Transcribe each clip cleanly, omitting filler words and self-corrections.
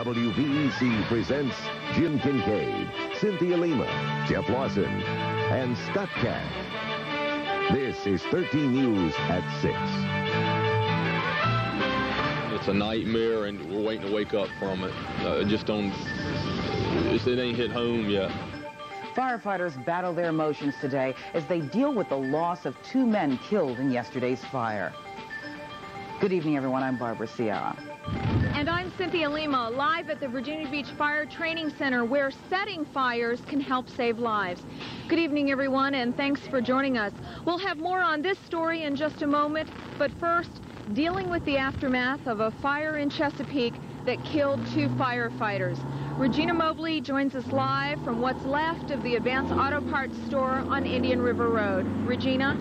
WVEC presents Jim Kincaid, Cynthia Lima, Jeff Lawson, and Scott Cash. This is 13 News at 6. It's a nightmare, and we're waiting to wake up from it. It ain't hit home yet. Firefighters battle their emotions today as they deal with the loss of 2 men killed in yesterday's fire. Good evening, everyone. I'm Barbara Ciara. And I'm Cynthia Lima, live at the Virginia Beach Fire Training Center, where setting fires can help save lives. Good evening, everyone, and thanks for joining us. We'll have more on this story in just a moment, but first, dealing with the aftermath of a fire in Chesapeake that killed 2 firefighters. Regina Mobley joins us live from what's left of the Advanced Auto Parts store on Indian River Road. Regina?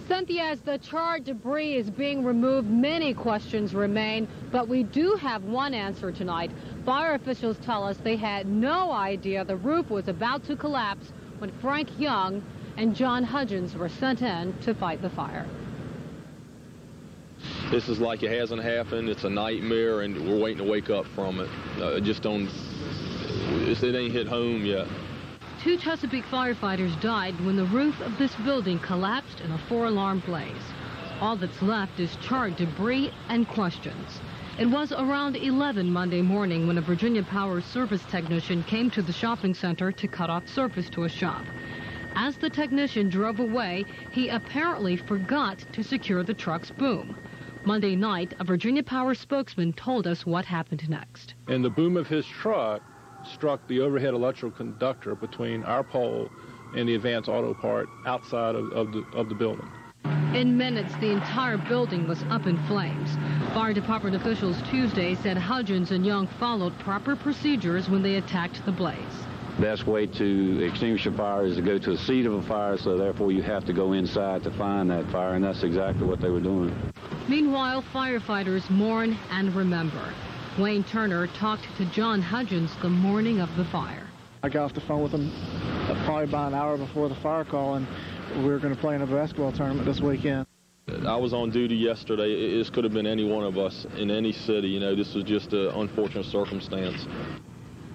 Cynthia, as the charred debris is being removed, many questions remain, but we do have one answer tonight. Fire officials tell us they had no idea the roof was about to collapse when Frank Young and John Hudgens were sent in to fight the fire. This is like it hasn't happened. It's a nightmare, and we're waiting to wake up from it. It ain't hit home yet. 2 Chesapeake firefighters died when the roof of this building collapsed in a 4-alarm blaze. All that's left is charred debris and questions. It was around 11 Monday morning when a Virginia Power service technician came to the shopping center to cut off service to a shop. As the technician drove away, he apparently forgot to secure the truck's boom. Monday night, a Virginia Power spokesman told us what happened next. And the boom of his truck struck the overhead electrical conductor between our pole and the Advanced Auto Part outside of the building. In minutes, the entire building was up in flames. Fire department officials Tuesday said Hudgens and Young followed proper procedures when they attacked the blaze. Best way to extinguish a fire is to go to the seat of a fire, so therefore you have to go inside to find that fire, and that's exactly what they were doing. Meanwhile, firefighters mourn and remember. Wayne Turner talked to John Hudgens the morning of the fire. I got off the phone with him probably about an hour before the fire call, and we were going to play in a basketball tournament this weekend. I was on duty yesterday. This could have been any one of us in any city. You know, this was just an unfortunate circumstance.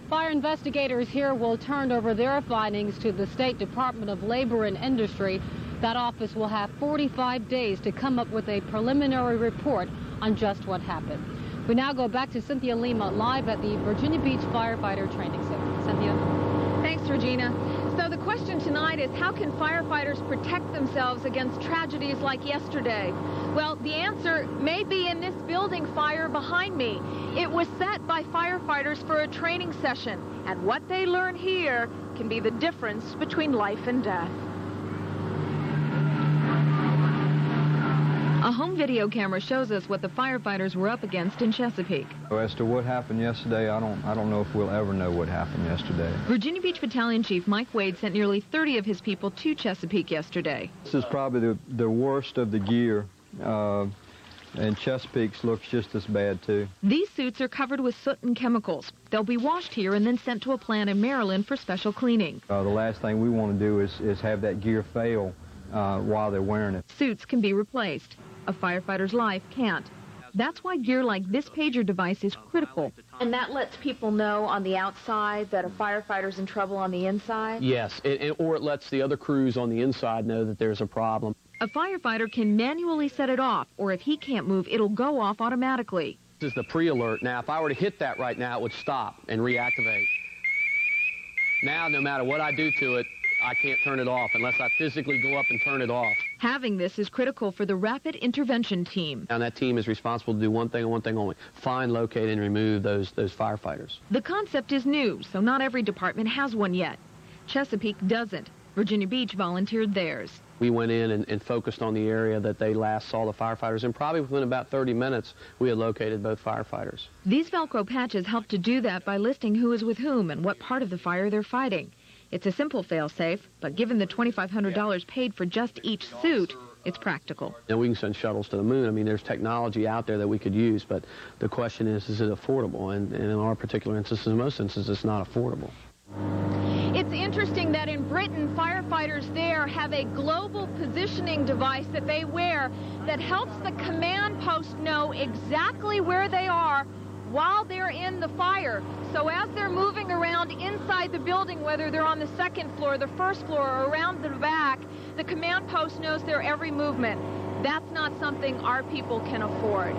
Fire investigators here will turn over their findings to the State Department of Labor and Industry. That office will have 45 days to come up with a preliminary report on just what happened. We now go back to Cynthia Lima live at the Virginia Beach Firefighter Training Center. Cynthia? Thanks, Regina. So the question tonight is, how can firefighters protect themselves against tragedies like yesterday? Well, the answer may be in this building fire behind me. It was set by firefighters for a training session, and what they learn here can be the difference between life and death. A home video camera shows us what the firefighters were up against in Chesapeake. As to what happened yesterday, I don't know if we'll ever know what happened yesterday. Virginia Beach Battalion Chief Mike Wade sent nearly 30 of his people to Chesapeake yesterday. This is probably the worst of the gear, and Chesapeake's looks just as bad, too. These suits are covered with soot and chemicals. They'll be washed here and then sent to a plant in Maryland for special cleaning. The last thing we want to do is have that gear fail while they're wearing it. Suits can be replaced. A firefighter's life can't. That's why gear like this pager device is critical. And that lets people know on the outside that a firefighter's in trouble on the inside? Yes, or it lets the other crews on the inside know that there's a problem. A firefighter can manually set it off, or if he can't move, it'll go off automatically. This is the pre-alert. Now, if I were to hit that right now, it would stop and reactivate. Now, no matter what I do to it, I can't turn it off unless I physically go up and turn it off. Having this is critical for the rapid intervention team. And that team is responsible to do one thing and one thing only: find, locate, and remove those firefighters. The concept is new, so not every department has one yet. Chesapeake doesn't. Virginia Beach volunteered theirs. We went in and focused on the area that they last saw the firefighters, and probably within about 30 minutes, we had located both firefighters. These Velcro patches help to do that by listing who is with whom and what part of the fire they're fighting. It's a simple fail-safe, but given the $2,500 paid for just each suit, it's practical. And we can send shuttles to the moon. I mean, there's technology out there that we could use, but the question is it affordable? And in our particular instances, in most instances, it's not affordable. It's interesting that in Britain, firefighters there have a global positioning device that they wear that helps the command post know exactly where they are while they're in the fire. So as they're moving around inside the building, whether they're on the second floor, the first floor, or around the back, the command post knows their every movement. That's not something our people can afford.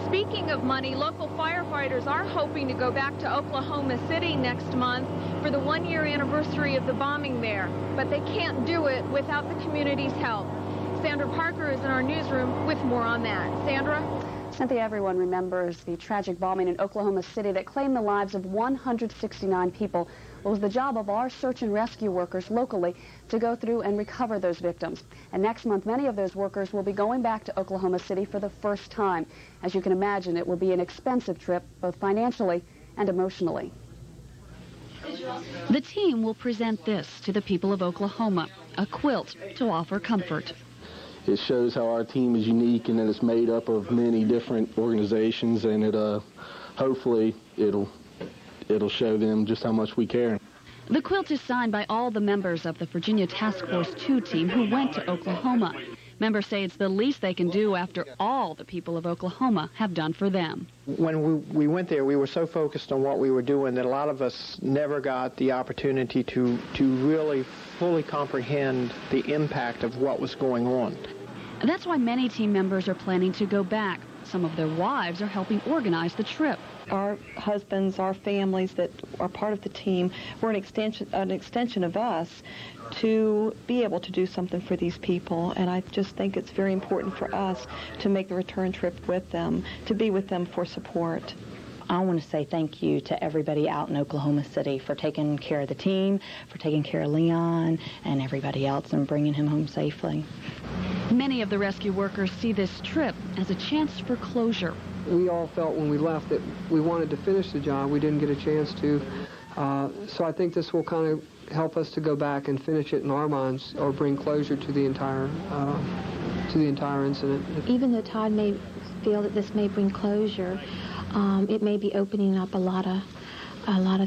Speaking of money, local firefighters are hoping to go back to Oklahoma City next month for the one-year anniversary of the bombing there, but they can't do it without the community's help. Sandra Parker is in our newsroom with more on that. Sandra? Cynthia, everyone remembers the tragic bombing in Oklahoma City that claimed the lives of 169 people. It was the job of our search and rescue workers locally to go through and recover those victims. And next month, many of those workers will be going back to Oklahoma City for the first time. As you can imagine, it will be an expensive trip, both financially and emotionally. The team will present this to the people of Oklahoma, a quilt to offer comfort. It shows how our team is unique and that it's made up of many different organizations, and it hopefully it'll show them just how much we care. The quilt is signed by all the members of the Virginia Task Force 2 team who went to Oklahoma. Members say it's the least they can do after all the people of Oklahoma have done for them. When we went there, we were so focused on what we were doing that a lot of us never got the opportunity to really fully comprehend the impact of what was going on. That's why many team members are planning to go back. Some of their wives are helping organize the trip. Our husbands, our families that are part of the team, were an extension of us to be able to do something for these people. And I just think it's very important for us to make the return trip with them, to be with them for support. I want to say thank you to everybody out in Oklahoma City for taking care of the team, for taking care of Leon and everybody else and bringing him home safely. Many of the rescue workers see this trip as a chance for closure. We all felt when we left that we wanted to finish the job. We didn't get a chance to. So I think this will kind of help us to go back and finish it in our minds, or bring closure to the entire incident. Even though Todd may feel that this may bring closure, it may be opening up a lot of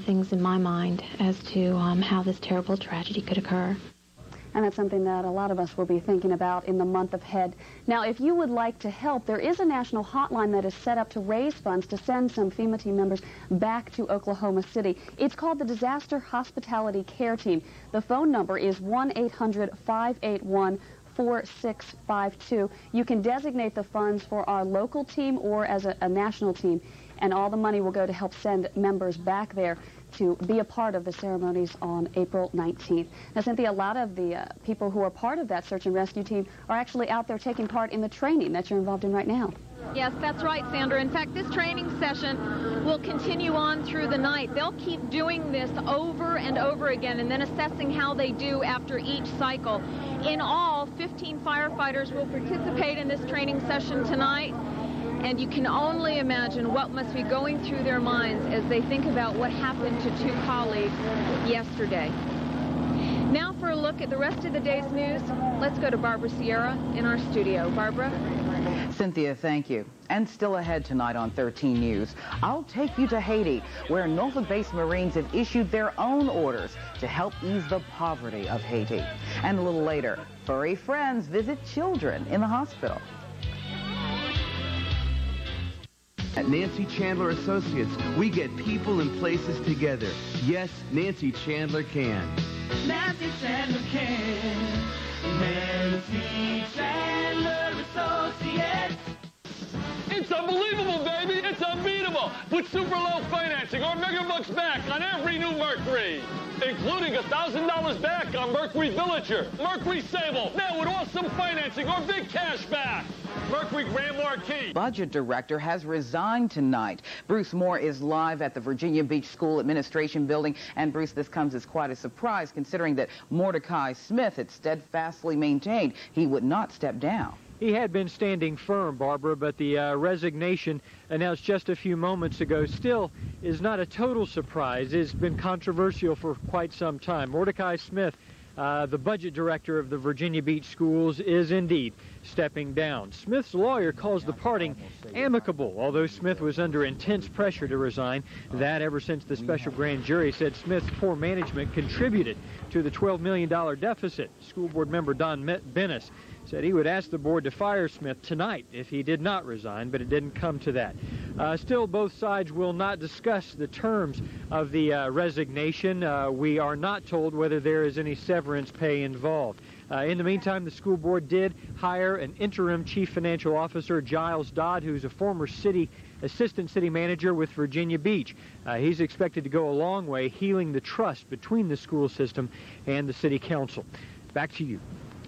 things in my mind as to how this terrible tragedy could occur. And that's something that a lot of us will be thinking about in the month ahead. Now, if you would like to help, there is a national hotline that is set up to raise funds to send some FEMA team members back to Oklahoma City. It's called the Disaster Hospitality Care Team. The phone number is 1-800-581-4652. You can designate the funds for our local team or as a national team, and all the money will go to help send members back there to be a part of the ceremonies on April 19th. Now, Cynthia, a lot of the people who are part of that search and rescue team are actually out there taking part in the training that you're involved in right now. Yes, that's right, Sandra. In fact, this training session will continue on through the night. They'll keep doing this over and over again and then assessing how they do after each cycle. In all, 15 firefighters will participate in this training session tonight. And you can only imagine what must be going through their minds as they think about what happened to two colleagues yesterday. Now for a look at the rest of the day's news, let's go to Barbara Ciara in our studio. Barbara? Cynthia, thank you. And still ahead tonight on 13 News, I'll take you to Haiti, where Norfolk-based Marines have issued their own orders to help ease the poverty of Haiti. And a little later, furry friends visit children in the hospital. At Nancy Chandler Associates, we get people and places together. Yes, Nancy Chandler can. Nancy Chandler can. Nancy Chandler Associates. It's unbelievable, baby. It's unbeatable. With super low financing or megabucks back on every new Mercury, including $1,000 back on Mercury Villager, Mercury Sable, now with awesome financing or big cash back. Mercury Grand Marquis. Budget director has resigned tonight. Bruce Moore is live at the Virginia Beach School Administration Building. And Bruce, this comes as quite a surprise considering that Mordecai Smith had steadfastly maintained he would not step down. He had been standing firm, Barbara, but the resignation announced just a few moments ago still is not a total surprise. It's been controversial for quite some time. Mordecai Smith, the budget director of the Virginia Beach schools, is indeed stepping down. Smith's lawyer calls the parting amicable, although Smith was under intense pressure to resign. That ever since the special grand jury said Smith's poor management contributed to the $12 million deficit. School board member Don Bennis said he would ask the board to fire Smith tonight if he did not resign, but it didn't come to that. Still, both sides will not discuss the terms of the resignation. We are not told whether there is any severance pay involved. In the meantime, the school board did hire an interim chief financial officer, Giles Dodd, who's a former assistant city manager with Virginia Beach. He's expected to go a long way healing the trust between the school system and the city council. Back to you.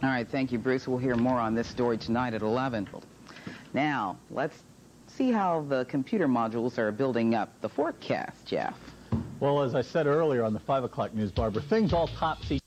All right, thank you, Bruce. We'll hear more on this story tonight at 11. Now, let's see how the computer modules are building up the forecast, Jeff. Well, as I said earlier on the 5 o'clock news, Barbara, things all topsy